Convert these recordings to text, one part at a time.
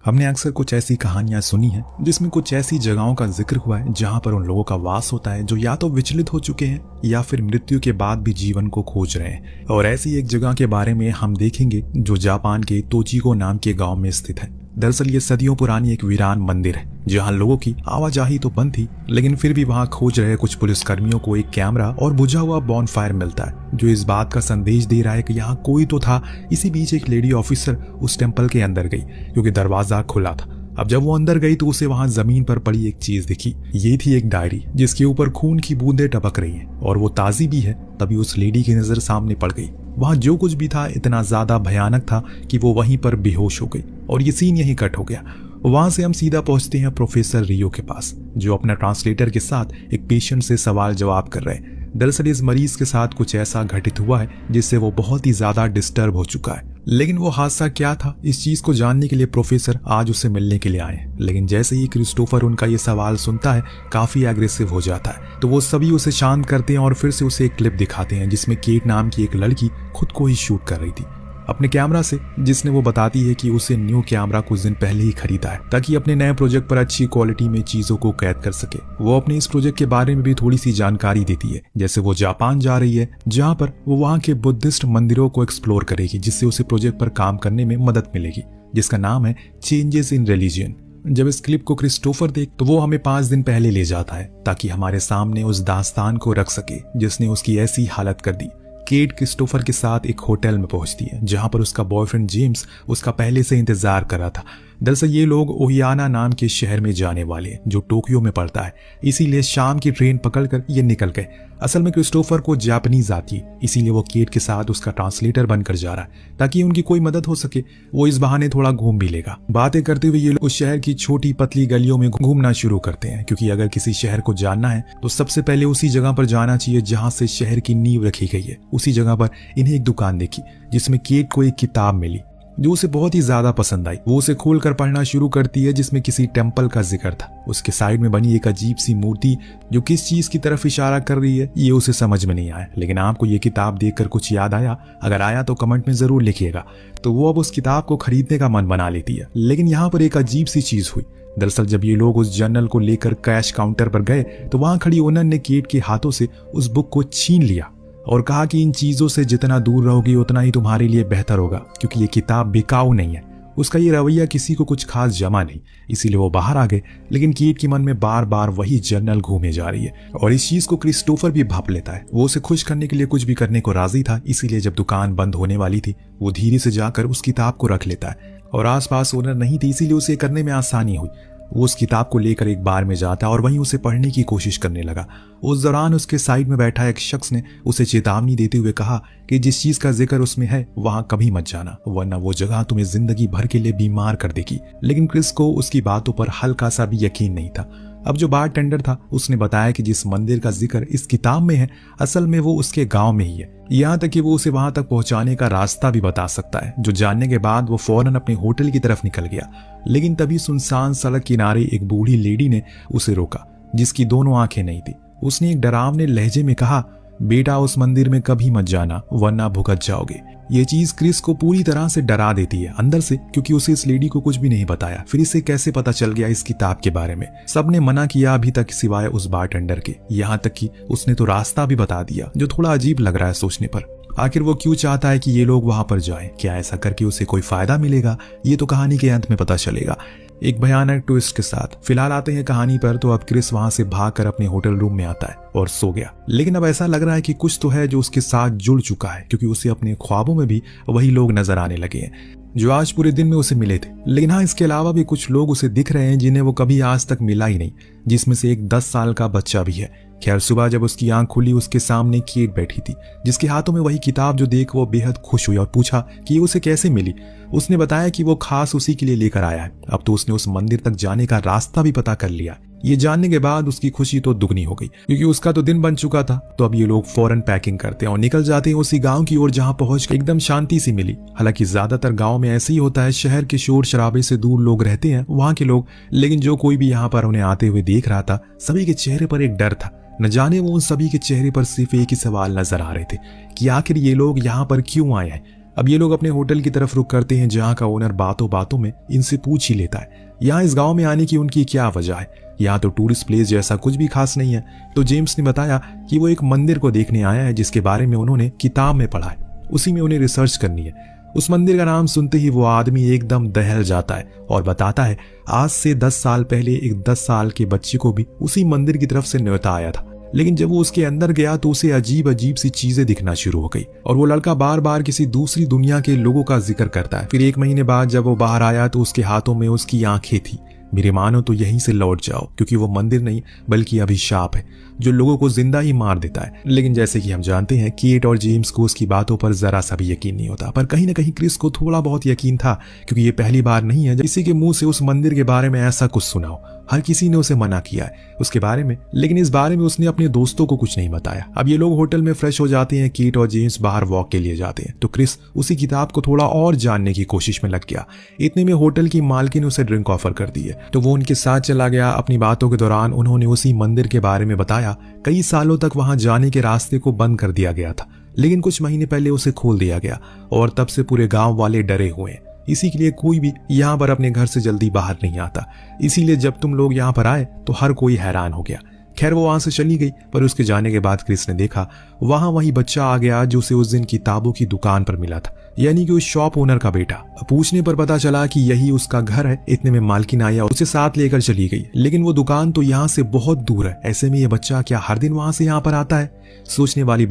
हमने अक्सर कुछ ऐसी कहानियां सुनी हैं जिसमें कुछ ऐसी जगहों का जिक्र हुआ है जहां पर उन लोगों का वास होता है जो या तो विचलित हो चुके हैं या फिर मृत्यु के बाद भी जीवन को खोज रहे हैं। और ऐसी एक जगह के बारे में हम देखेंगे जो जापान के तोचिको नाम के गांव में स्थित है। दरअसल ये सदियों पुरानी एक वीरान मंदिर है जहां लोगों की आवाजाही तो बंद थी, लेकिन फिर भी वहां खोज रहे कुछ पुलिसकर्मियों को एक कैमरा और बुझा हुआ बॉनफायर मिलता है जो इस बात का संदेश दे रहा है कि यहाँ कोई तो था। इसी बीच एक लेडी ऑफिसर उस टेम्पल के अंदर गई क्योंकि दरवाजा खुला था। अब जब वो अंदर गई तो उसे वहां जमीन पर पड़ी एक चीज दिखी। ये थी एक डायरी जिसके ऊपर खून की बूंदें टपक रही हैं और वो ताजी भी है। तभी उस लेडी की नजर सामने पड़ गई। वहां जो कुछ भी था इतना ज्यादा भयानक था कि वो वहीं पर बेहोश हो गई और ये सीन यहीं कट हो गया। वहां से हम सीधा पहुंचते हैं प्रोफेसर रियो के पास जो अपना ट्रांसलेटर के साथ एक पेशेंट से सवाल जवाब कर रहे हैं। दरअसल इस मरीज के साथ कुछ ऐसा घटित हुआ है जिससे वो बहुत ही ज्यादा डिस्टर्ब हो चुका है। लेकिन वो हादसा क्या था इस चीज को जानने के लिए प्रोफेसर आज उससे मिलने के लिए आए। लेकिन जैसे ही क्रिस्टोफर उनका ये सवाल सुनता है काफी एग्रेसिव हो जाता है, तो वो सभी उसे शांत करते हैं और फिर से उसे एक क्लिप दिखाते हैं जिसमें केट नाम की एक लड़की खुद को ही शूट कर रही थी अपने कैमरा से, जिसने वो बताती है कि उसे न्यू कैमरा कुछ दिन पहले ही खरीदा है ताकि अपने नए प्रोजेक्ट पर अच्छी क्वालिटी में चीजों को कैद कर सके। वो अपने इस प्रोजेक्ट के बारे में भी थोड़ी सी जानकारी देती है, जैसे वो जापान जा रही है जहां पर वो वहां के बुद्धिस्ट मंदिरों को एक्सप्लोर करेगी जिससे उसे प्रोजेक्ट पर काम करने में मदद मिलेगी, जिसका नाम है चेंजेस इन रिलीजियन। जब इस क्लिप को क्रिस्टोफर देख तो वो हमें 5 दिन पहले ले जाता है ताकि हमारे सामने उस दास्तान को रख सके जिसने उसकी ऐसी हालत कर दी। केट क्रिस्टोफर के साथ एक होटल में पहुंचती है जहां पर उसका बॉयफ्रेंड जेम्स उसका पहले से इंतजार कर रहा था। दरअसल ये लोग ओहियाना नाम के शहर में जाने वाले हैं जो टोक्यो में पड़ता है, इसीलिए शाम की ट्रेन पकड़कर ये निकल गए। असल में क्रिस्टोफर को जापानीज आती है, इसीलिए वो केट के साथ उसका ट्रांसलेटर बनकर जा रहा है ताकि उनकी कोई मदद हो सके। वो इस बहाने थोड़ा घूम भी लेगा। बातें करते हुए ये लोग उस शहर की छोटी पतली गलियों में घूमना शुरू करते हैं क्योंकि अगर किसी शहर को जानना है तो सबसे पहले उसी जगह पर जाना चाहिए जहां से शहर की नींव रखी गई है। उसी जगह पर इन्हें एक दुकान देखी जिसमें केट को एक किताब मिली जो उसे बहुत ही ज्यादा पसंद आई। वो उसे खोलकर पढ़ना शुरू करती है जिसमें किसी टेम्पल का जिक्र था। उसके साइड में बनी एक अजीब सी मूर्ति जो किस चीज की तरफ इशारा कर रही है ये उसे समझ में नहीं आया। लेकिन आपको ये किताब देखकर कुछ याद आया? अगर आया तो कमेंट में जरूर लिखिएगा। तो वो अब उस किताब को खरीदने का मन बना लेती है। लेकिन यहाँ पर एक अजीब सी चीज हुई। दरअसल जब ये लोग उस जर्नल को लेकर कैश काउंटर पर गए तो वहां खड़ी ओनर ने केट के हाथों से उस बुक को छीन लिया और कहा कि इन चीजों से जितना दूर रहोगी उतना ही तुम्हारे लिए बेहतर होगा क्योंकि ये किताब बिकाऊ नहीं है। उसका ये रवैया किसी को कुछ खास जमा नहीं, इसीलिए वो बाहर आ गए। लेकिन केट के मन में बार बार वही जर्नल घूमे जा रही है और इस चीज को क्रिस्टोफर भी भाप लेता है। वो उसे खुश करने के लिए कुछ भी करने को राजी था, इसीलिए जब दुकान बंद होने वाली थी वो धीरे से जाकर उस किताब को रख लेता है और आसपास ओनर नहीं थी इसीलिए उसे करने में आसानी हुई। वो उस किताब को लेकर एक बार में जाता और वहीं उसे पढ़ने की कोशिश करने लगा। उस दौरान उसके साइड में बैठा एक शख्स ने उसे चेतावनी देते हुए कहा कि जिस चीज का जिक्र उसमें है वहां कभी मत जाना वरना वो जगह तुम्हें जिंदगी भर के लिए बीमार कर देगी। लेकिन क्रिस को उसकी बातों पर हल्का सा भी यकीन नहीं था। अब जो बार टेंडर था उसने बताया कि जिस मंदिर का जिक्र इस किताब में है असल में वो उसके गांव में ही है, यहाँ तक कि वो उसे वहां तक पहुंचाने का रास्ता भी बता सकता है। जो जानने के बाद वो फौरन अपने होटल की तरफ निकल गया। लेकिन तभी सुनसान सड़क किनारे एक बूढ़ी लेडी ने उसे रोका जिसकी दोनों आंखें नहीं थी। उसने एक डरावने लहजे में कहा, बेटा उस मंदिर में कभी मत जाना वरना भुगत जाओगे। ये चीज क्रिस को पूरी तरह से डरा देती है अंदर से क्योंकि उसे इस लेडी को कुछ भी नहीं बताया। फिर इसे कैसे पता चल गया इस किताब के बारे में? सबने मना किया अभी तक सिवाय उस बारटेंडर के। यहाँ तक कि उसने तो रास्ता भी बता दिया जो थोड़ा अजीब लग रहा है सोचने पर। आखिर वो क्यों चाहता है कि ये लोग वहां पर जाएं? क्या ऐसा करके उसे कोई फायदा मिलेगा? ये तो कहानी के अंत में पता चलेगा एक भयानक ट्विस्ट के साथ। फिलहाल आते हैं कहानी पर। तो अब क्रिस वहां से भागकर अपने होटल रूम में आता है और सो गया। लेकिन अब ऐसा लग रहा है कि कुछ तो है जो उसके साथ जुड़ चुका है क्योंकि उसे अपने ख्वाबों में भी वही लोग नजर आने लगे हैं जो आज पूरे दिन में उसे मिले थे। लेकिन हाँ, इसके अलावा भी कुछ लोग उसे दिख रहे हैं जिन्हें वो कभी आज तक मिला ही नहीं, जिसमें से एक 10 साल का बच्चा भी है। खैर सुबह जब उसकी आंख खुली उसके सामने केट बैठी थी जिसके हाथों में वही किताब जो देख वो बेहद खुश हुई और पूछा कि ये उसे कैसे मिली। उसने बताया कि वो खास उसी के लिए लेकर आया है। अब तो उसने उस मंदिर तक जाने का रास्ता भी पता कर लिया। ये जानने के बाद उसकी खुशी तो दुगनी हो गई क्योंकि उसका तो दिन बन चुका था। तो अब ये लोग फौरन पैकिंग करते हैं और निकल जाते हैं उसी गांव की ओर जहां पहुंचकर एकदम शांति सी मिली। हालांकि ज्यादातर गांव में ऐसे ही होता है, शहर के शोर शराबे से दूर लोग रहते हैं वहां के लोग। लेकिन जो कोई भी यहाँ पर उन्हें आते हुए देख रहा था सभी के चेहरे पर एक डर था। न जाने वो उन सभी के चेहरे पर सिर्फ एक ही सवाल नजर आ रहे थे कि आखिर ये लोग यहाँ पर क्यों आए हैं। अब ये लोग अपने होटल की तरफ रुख करते हैं, जहाँ का ओनर बातों बातों में इनसे पूछ ही लेता है यहाँ इस गांव में आने की उनकी क्या वजह है। यहाँ तो टूरिस्ट प्लेस जैसा कुछ भी खास नहीं है। तो जेम्स ने बताया कि वो एक मंदिर को देखने आया है जिसके बारे में उन्होंने किताब में पढ़ा है, उसी में उन्हें रिसर्च करनी है। उस मंदिर का नाम सुनते ही वो आदमी एकदम दहल जाता है और बताता है आज से 10 साल पहले एक 10 साल के बच्चे को भी उसी मंदिर की तरफ से न्योता आया था, लेकिन जब वो उसके अंदर गया तो उसे अजीब अजीब सी चीजें दिखना शुरू हो गई और वो लड़का बार बार किसी दूसरी दुनिया के लोगों का जिक्र करता है। फिर 1 महीने बाद जब वो बाहर आया तो उसके हाथों में उसकी आंखें थी। मेरे मानो तो यहीं से लौट जाओ, क्योंकि वो मंदिर नहीं बल्कि अभिशाप है जो लोगों को जिंदा ही मार देता है। लेकिन जैसे कि हम जानते हैं केट और जेम्स को उसकी बातों पर जरा सा भी यकीन नहीं होता, पर कहीं ना कहीं क्रिस को थोड़ा बहुत यकीन था, क्योंकि ये पहली बार नहीं है जब किसी के मुंह से उस मंदिर के बारे में ऐसा कुछ सुना हो। हर किसी ने उसे मना किया है उसके बारे में, लेकिन इस बारे में उसने अपने दोस्तों को कुछ नहीं बताया। अब ये लोग होटल में फ्रेश हो जाते हैं, केट और जेम्स बाहर वॉक के लिए जाते हैं तो क्रिस उसी किताब को थोड़ा और जानने की कोशिश में लग गया। इतने में होटल की मालकिन उसे ड्रिंक ऑफर कर दी है तो वो उनके साथ चला गया। अपनी बातों के दौरान उन्होंने उसी मंदिर के बारे में बताया। कई सालों तक वहां जाने के रास्ते को बंद कर दिया गया था, लेकिन कुछ महीने पहले उसे खोल दिया गया और तब से पूरे गांव वाले डरे हुए हैं। इसी के लिए कोई भी यहाँ पर अपने घर से जल्दी बाहर नहीं आता, इसीलिए जब तुम लोग यहाँ पर आए तो हर कोई हैरान हो गया। खैर वो वहां से चली गई, पर उसके जाने के बाद क्रिस ने देखा वहां वही बच्चा आ गया जो उसे उस दिन किताबों की दुकान पर मिला था, यानी कि उस शॉप ओनर का बेटा। पूछने पर पता चला कि यही उसका घर है। इतने में मालकिन आया, उसे साथ लेकर चली गई, लेकिन वो दुकान तो यहाँ से बहुत दूर है। ऐसे में ये बच्चा क्या हर दिन वहां से यहाँ पर आता है? सोचने वाली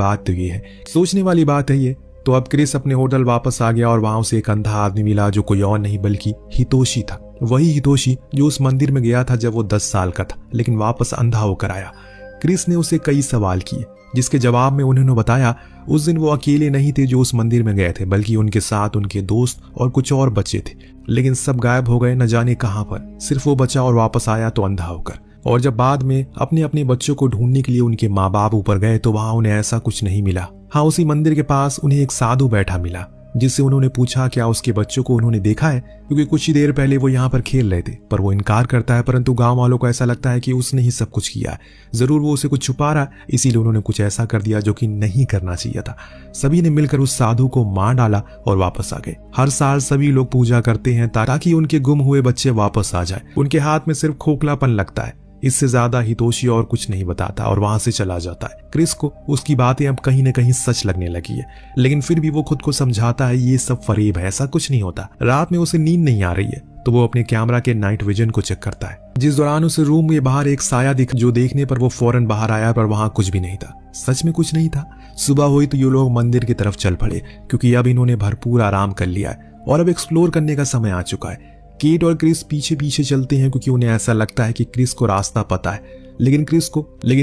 बात है ये। तो अब क्रिस अपने होटल वापस आ गया और वहां उसे एक अंधा आदमी मिला जो कोई और नहीं बल्कि हितोशी था। वही हितोशी जो उस मंदिर में गया था जब वो 10 साल का था, लेकिन वापस अंधा होकर आया। क्रिस ने उसे कई सवाल किए, जिसके जवाब में उन्होंने बताया उस दिन वो अकेले नहीं थे जो उस मंदिर में गए थे, बल्कि उनके साथ उनके दोस्त और कुछ और बच्चे थे, लेकिन सब गायब हो गए न जाने कहां पर। सिर्फ वो बचा और वापस आया तो अंधा होकर। और जब बाद में अपने अपने बच्चों को ढूंढने के लिए उनके माँ बाप ऊपर गए तो वहां उन्हें ऐसा कुछ नहीं मिला। हाँ, उसी मंदिर के पास उन्हें एक साधु बैठा मिला, जिससे उन्होंने पूछा क्या उसके बच्चों को उन्होंने देखा है, क्योंकि कुछ ही देर पहले वो यहाँ पर खेल रहे थे। पर वो इनकार करता है, परंतु गांव वालों को ऐसा लगता है कि उसने ही सब कुछ किया है। जरूर वो उसे कुछ छुपा रहा है, इसीलिए उन्होंने कुछ ऐसा कर दिया जो कि नहीं करना चाहिए था। सभी ने मिलकर उस साधु को मार डाला और वापस आ गए। हर साल सभी लोग पूजा करते हैं ताकि उनके गुम हुए बच्चे वापस आ जाए। उनके हाथ में सिर्फ खोखलापन लगता है। इससे ज्यादा हितोशी और कुछ नहीं बताता और वहां से चला जाता है। क्रिस को उसकी बातें अब कहीं न कहीं सच लगने लगी है, लेकिन फिर भी वो खुद को समझाता है ये सब फरेब है, ऐसा कुछ नहीं होता। रात में उसे नींद नहीं आ रही है तो वो अपने कैमरा के नाइट विजन को चेक करता है, जिस दौरान उसे रूम में बाहर एक साया दिखा, जो देखने पर वो फौरन बाहर आया, पर वहां कुछ भी नहीं था। सच में कुछ नहीं था। सुबह हुई तो ये लोग मंदिर की तरफ चल पड़े, क्योंकि अब इन्होंने भरपूर आराम कर लिया है और अब एक्सप्लोर करने का समय आ चुका है। केट और क्रिस पीछे पीछे चलते हैं, क्योंकि उन्हें ऐसा लगता है कि क्रिस को रास्ता पता है, लेकिन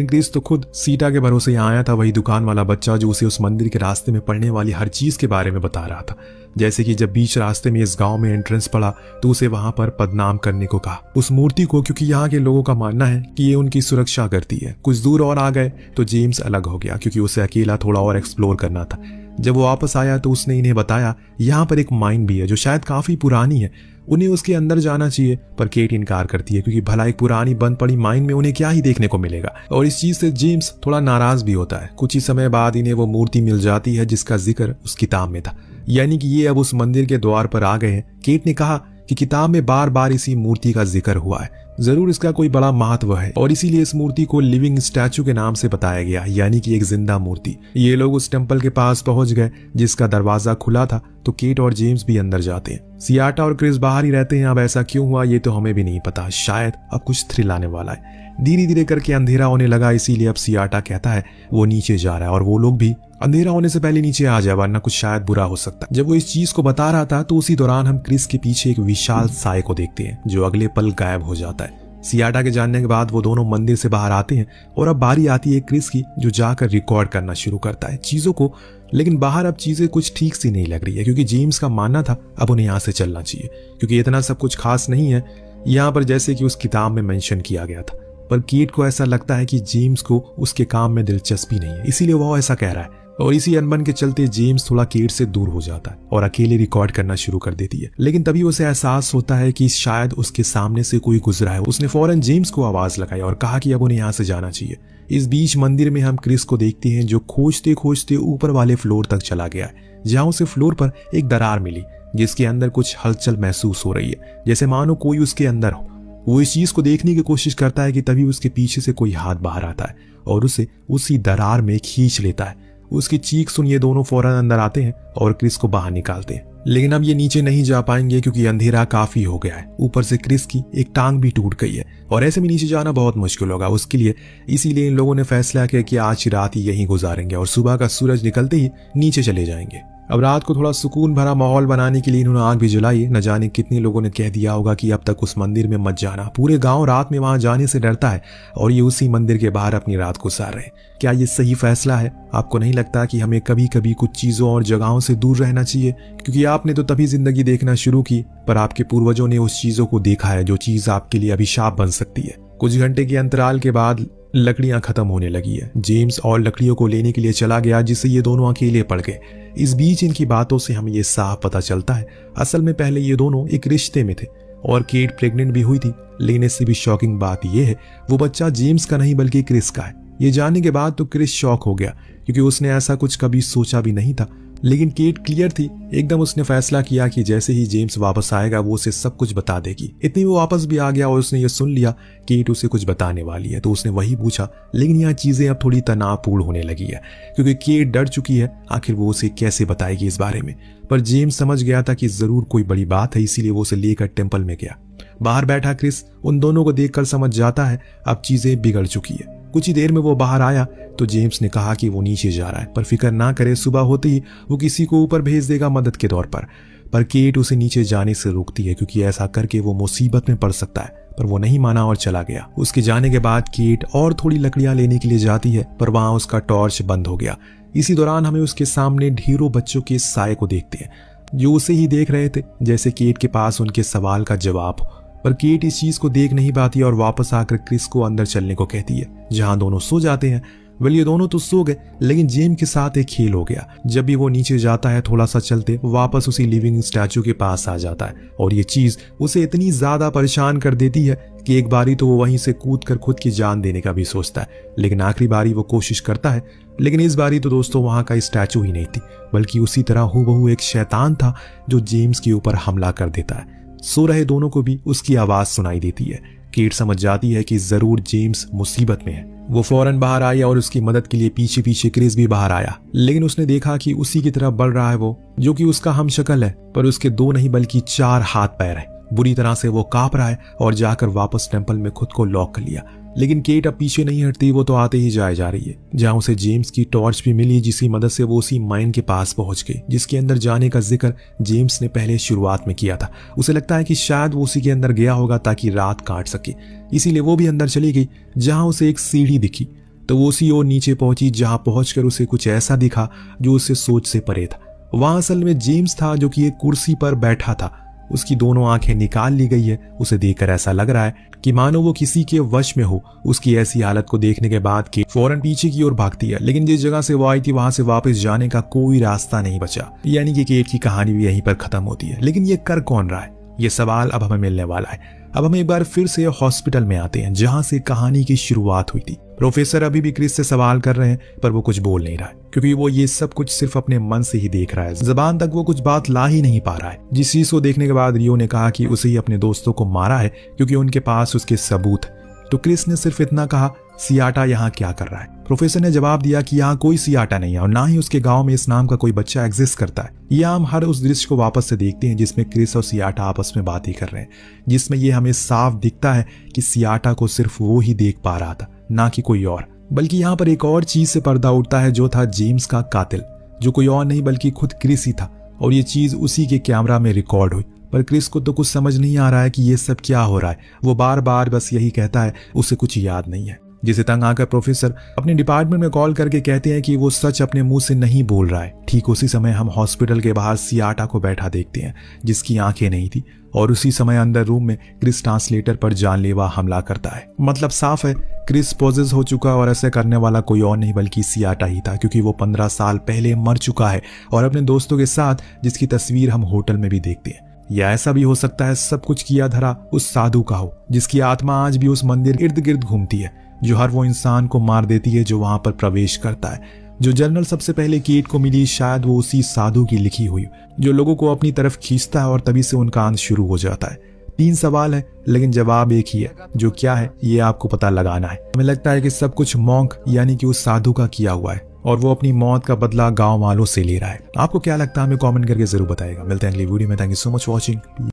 क्रिस तो खुद सीटा के भरोसे यहाँ आया था, वही दुकान वाला बच्चा जो उसे उस मंदिर के रास्ते में पड़ने वाली हर चीज के बारे में बता रहा था। जैसे कि जब बीच रास्ते में इस गांव में एंट्रेंस पड़ा तो उसे वहां पर बदनाम करने को कहा उस मूर्ति को, क्योंकि यहाँ के लोगों का मानना है कि ये उनकी सुरक्षा करती है। कुछ दूर और आ गए तो जेम्स अलग हो गया, क्योंकि उसे अकेला थोड़ा और एक्सप्लोर करना था। जब वो वापस आया तो उसने इन्हें बताया यहाँ पर एक माइन भी है जो शायद काफी पुरानी है, उन्हें उसके अंदर जाना चाहिए। पर केट इनकार करती है, क्योंकि भला एक पुरानी बंद पड़ी माइन में उन्हें क्या ही देखने को मिलेगा। और इस चीज से जेम्स थोड़ा नाराज भी होता है। कुछ ही समय बाद इन्हें वो मूर्ति मिल जाती है जिसका जिक्र उस किताब में था, यानी कि ये अब उस मंदिर के द्वार पर आ गए हैं। केट ने कहा कि किताब में बार बार इसी मूर्ति का जिक्र हुआ है, जरूर इसका कोई बड़ा महत्व है, और इसीलिए इस मूर्ति को लिविंग स्टैचू के नाम से बताया गया, यानी कि एक जिंदा मूर्ति। ये लोग उस टेंपल के पास पहुंच गए जिसका दरवाजा खुला था, तो केट और जेम्स भी अंदर जाते हैं। सियाटा और क्रिस बाहर ही रहते हैं। अब ऐसा क्यों हुआ ये तो हमें भी नहीं पता, शायद अब कुछ थ्रिल आने वाला है। धीरे धीरे करके अंधेरा होने लगा, इसीलिए अब सियाटा कहता है वो नीचे जा रहा है और वो लोग भी अंधेरा होने से पहले नीचे आ जाए, वरना कुछ शायद बुरा हो सकता है। जब वो इस चीज को बता रहा था तो उसी दौरान हम क्रिस के पीछे एक विशाल साय को देखते हैं जो अगले पल गायब हो जाता है। सियाटा के जानने के बाद वो दोनों मंदिर से बाहर आते हैं और अब बारी आती है क्रिस की, जो जाकर रिकॉर्ड करना शुरू करता है चीजों को। लेकिन बाहर अब चीजें कुछ ठीक सी नहीं लग रही है, क्योंकि जेम्स का मानना था अब उन्हें यहाँ से चलना चाहिए, क्योंकि इतना सब कुछ खास नहीं है यहाँ पर जैसे कि उस किताब में मेंशन किया गया था। पर केट को ऐसा लगता है कि जेम्स को उसके काम में दिलचस्पी नहीं है, इसीलिए वो ऐसा कह रहा है। और इसी अनबन के चलते जेम्स थोड़ा केट से दूर हो जाता है और अकेले रिकॉर्ड करना शुरू कर देती है। लेकिन तभी उसे एहसास होता है कि शायद उसके सामने से कोई गुजरा है। उसने फौरन जेम्स को आवाज लगाई और कहा कि अब उन्हें यहाँ से जाना चाहिए। इस बीच मंदिर में हम क्रिस को देखते हैं जो खोजते खोजते ऊपर वाले फ्लोर तक चला गया है। जहाँ उसे फ्लोर पर एक दरार मिली जिसके अंदर कुछ हलचल महसूस हो रही है, जैसे मानो कोई उसके अंदर हो। वो इस चीज को देखने की कोशिश करता है कि तभी उसके पीछे से कोई हाथ बाहर आता है और उसे उसी दरार में खींच लेता है। उसकी चीख सुन ये दोनों फौरन अंदर आते हैं और क्रिस को बाहर निकालते हैं, लेकिन अब ये नीचे नहीं जा पाएंगे क्योंकि अंधेरा काफी हो गया है। ऊपर से क्रिस की एक टांग भी टूट गई है और ऐसे में नीचे जाना बहुत मुश्किल होगा उसके लिए। इसीलिए इन लोगों ने फैसला किया कि आज की रात ही यहीं गुजारेंगे और सुबह का सूरज निकलते ही नीचे चले जाएंगे। अब रात को थोड़ा सुकून भरा माहौल बनाने के लिए इन्होंने आग भी जलाई। न जाने कितने लोगों ने कह दिया होगा कि अब तक उस मंदिर में मत जाना। पूरे गांव रात में वहां जाने से डरता है और ये उसी मंदिर के बाहर अपनी रात गुजार रहे हैं। क्या ये सही फैसला है? आपको नहीं लगता कि हमें कभी कभी कुछ चीजों और जगहों से दूर रहना चाहिए? क्योंकि आपने तो तभी जिंदगी देखना शुरू की पर आपके पूर्वजों ने उस चीजों को देखा है जो चीज आपके लिए अभिशाप बन सकती है। कुछ घंटे के अंतराल के बाद लकड़ियां खत्म होने लगी है। जेम्स और लकड़ियों को लेने के लिए चला गया जिससे ये दोनों अकेले पड़ गए। इस बीच इनकी बातों से हमें ये साफ पता चलता है असल में पहले ये दोनों एक रिश्ते में थे और केट प्रेग्नेंट भी हुई थी। लेकिन इससे भी शॉकिंग बात यह है वो बच्चा जेम्स का नहीं बल्कि क्रिस का है। ये जानने के बाद तो क्रिस शॉक हो गया क्योंकि उसने ऐसा कुछ कभी सोचा भी नहीं था। लेकिन केट क्लियर थी एकदम। उसने फैसला किया कि जैसे ही जेम्स वापस आएगा वो उसे सब कुछ बता देगी। इतनी वो वापस भी आ गया और उसने ये सुन लिया केट उसे कुछ बताने वाली है तो उसने वही पूछा। लेकिन यहाँ चीजें अब थोड़ी तनावपूर्ण होने लगी है क्योंकि केट डर चुकी है आखिर वो उसे कैसे बताएगी इस बारे में। पर जेम्स समझ गया था कि जरूर कोई बड़ी बात है, इसीलिए वो उसे लेकर टेम्पल में गया। बाहर बैठा क्रिस उन दोनों को देखकर समझ जाता है अब चीजें बिगड़ चुकी है। कुछ ही देर में वो बाहर आया तो जेम्स ने कहा कि वो नीचे जा रहा है पर फिक्र ना करे, सुबह होते ही वो किसी को ऊपर भेज देगा मदद के तौर पर केट उसे नीचे जाने से रोकती है क्योंकि ऐसा करके वो मुसीबत में पड़ सकता है। पर वो नहीं माना और चला गया। उसके जाने के बाद केट और थोड़ी लकड़ियां लेने के लिए जाती है पर वहां उसका टॉर्च बंद हो गया। इसी दौरान हमें उसके सामने ढेरों बच्चों के साए को देखते हैं जो उसे ही देख रहे थे जैसे केट के पास उनके सवाल का जवाब हो। पर केट इस चीज को देख नहीं पाती और वापस आकर क्रिस को अंदर चलने को कहती है जहां दोनों सो जाते हैं। वेल ये दोनों तो सो गए लेकिन जेम के साथ एक खेल हो गया। जब भी वो नीचे जाता है थोड़ा सा चलते वापस उसी लिविंग स्टैचू के पास आ जाता है और ये चीज उसे इतनी ज्यादा परेशान कर देती है कि एक बारी तो वो वहीं से कूद कर खुद की जान देने का भी सोचता है। लेकिन आखिरी बारी वो कोशिश करता है। लेकिन इस बारी तो दोस्तों वहां का स्टैचू ही नहीं थी बल्कि उसी तरह हूबहू एक शैतान था जो जेम्स के ऊपर हमला कर देता है। सो रहे दोनों को भी उसकी आवाज सुनाई देती है। केट समझ जाती है कि जरूर जेम्स मुसीबत में है। वो फौरन बाहर आई और उसकी मदद के लिए पीछे पीछे क्रिस भी बाहर आया। लेकिन उसने देखा कि उसी की तरफ बढ़ रहा है वो जो कि उसका हमशक्ल है पर उसके 2 नहीं बल्कि 4 हाथ पैर है। बुरी तरह से वो कांप रहा है और जाकर वापस टेंपल में खुद को लॉक कर लिया। लेकिन केट अब पीछे नहीं हटती, वो तो आते ही जाए जा रही है जहां उसे जेम्स की टॉर्च भी मिली जिसकी मदद से वो उसी माइन के पास पहुंच गई जिसके अंदर जाने का जिक्र जेम्स ने पहले शुरुआत में किया था। उसे लगता है कि शायद वो उसी के अंदर गया होगा ताकि रात काट सके, इसीलिए वो भी अंदर चली गई। जहां उसे एक सीढ़ी दिखी तो वो उसी ओर नीचे पहुंची जहां पहुंचकर उसे कुछ ऐसा दिखा जो उससे सोच से परे था। वहां असल में जेम्स था जो कि एक कुर्सी पर बैठा था। उसकी दोनों आंखें निकाल ली गई है। उसे देखकर ऐसा लग रहा है कि मानो वो किसी के वश में हो। उसकी ऐसी हालत को देखने के बाद केट फौरन पीछे की ओर भागती है, लेकिन जिस जगह से वो आई थी वहां से वापस जाने का कोई रास्ता नहीं बचा। यानी कि केट की कहानी भी यहीं पर खत्म होती है। लेकिन ये कर कौन रहा है, ये सवाल अब हमें मिलने वाला है। अब हम एक बार फिर से हॉस्पिटल में आते हैं जहां से कहानी की शुरुआत हुई थी। प्रोफेसर अभी भी क्रिस से सवाल कर रहे हैं पर वो कुछ बोल नहीं रहा है क्योंकि वो ये सब कुछ सिर्फ अपने मन से ही देख रहा है। जबान तक वो कुछ बात ला ही नहीं पा रहा है। जिस चीज को देखने के बाद रियो ने कहा कि उसे ही अपने दोस्तों को मारा है क्योंकि उनके पास उसके सबूत है, तो क्रिस ने सिर्फ इतना कहा सियाटा यहाँ क्या कर रहा है। प्रोफेसर ने जवाब दिया कि यहाँ कोई सियाटा नहीं है और ना ही उसके गांव में इस नाम का कोई बच्चा एग्जिस्ट करता है। यह हम हर उस दृश्य को वापस से देखते हैं जिसमें क्रिस और सियाटा आपस में बात ही कर रहे हैं, जिसमें यह हमें साफ दिखता है कि सियाटा को सिर्फ वो ही देख पा रहा था, ना कि कोई और। बल्कि यहाँ पर एक और चीज से पर्दा उठता है जो था जेम्स का कातिल, जो कोई और नहीं बल्कि खुद क्रिस ही था और ये चीज उसी के कैमरा में रिकॉर्ड हुई। पर क्रिस को तो कुछ समझ नहीं आ रहा है कि ये सब क्या हो रहा है। वो बार बार बस यही कहता है उसे कुछ याद नहीं है। जिसे तंग आकर प्रोफेसर अपने डिपार्टमेंट में कॉल करके कहते हैं कि वो सच अपने मुंह से नहीं बोल रहा है। ठीक उसी समय हम हॉस्पिटल के बाहर सियाटा को बैठा देखते हैं जिसकी आंखें नहीं थी और उसी समय अंदर रूम में क्रिस ट्रांसलेटर पर जानलेवा हमला करता है। मतलब साफ है क्रिस पॉजेस हो चुका और ऐसे करने वाला कोई और नहीं बल्कि सियाटा ही था क्योंकि वो 15 साल पहले मर चुका है और अपने दोस्तों के साथ, जिसकी तस्वीर हम होटल में भी देखते हैं। या ऐसा भी हो सकता है सब कुछ किया धरा उस साधु का हो जिसकी आत्मा आज भी उस मंदिर इर्द गिर्द घूमती है, जो हर वो इंसान को मार देती है जो वहां पर प्रवेश करता है। जो जर्नल सबसे पहले केट को मिली शायद वो उसी साधु की लिखी हुई, जो लोगों को अपनी तरफ खींचता है और तभी से उनका अंत शुरू हो जाता है। 3 सवाल है लेकिन जवाब एक ही है, जो क्या है ये आपको पता लगाना है। हमें लगता है कि सब कुछ मॉन्क यानी कि उस साधु का किया हुआ है और वो अपनी मौत का बदला गांव वालों से ले रहा है। आपको क्या लगता है हमें कमेंट करके जरूर बताएगा। मिलते हैं अगली वीडियो में। Thank you so much watching.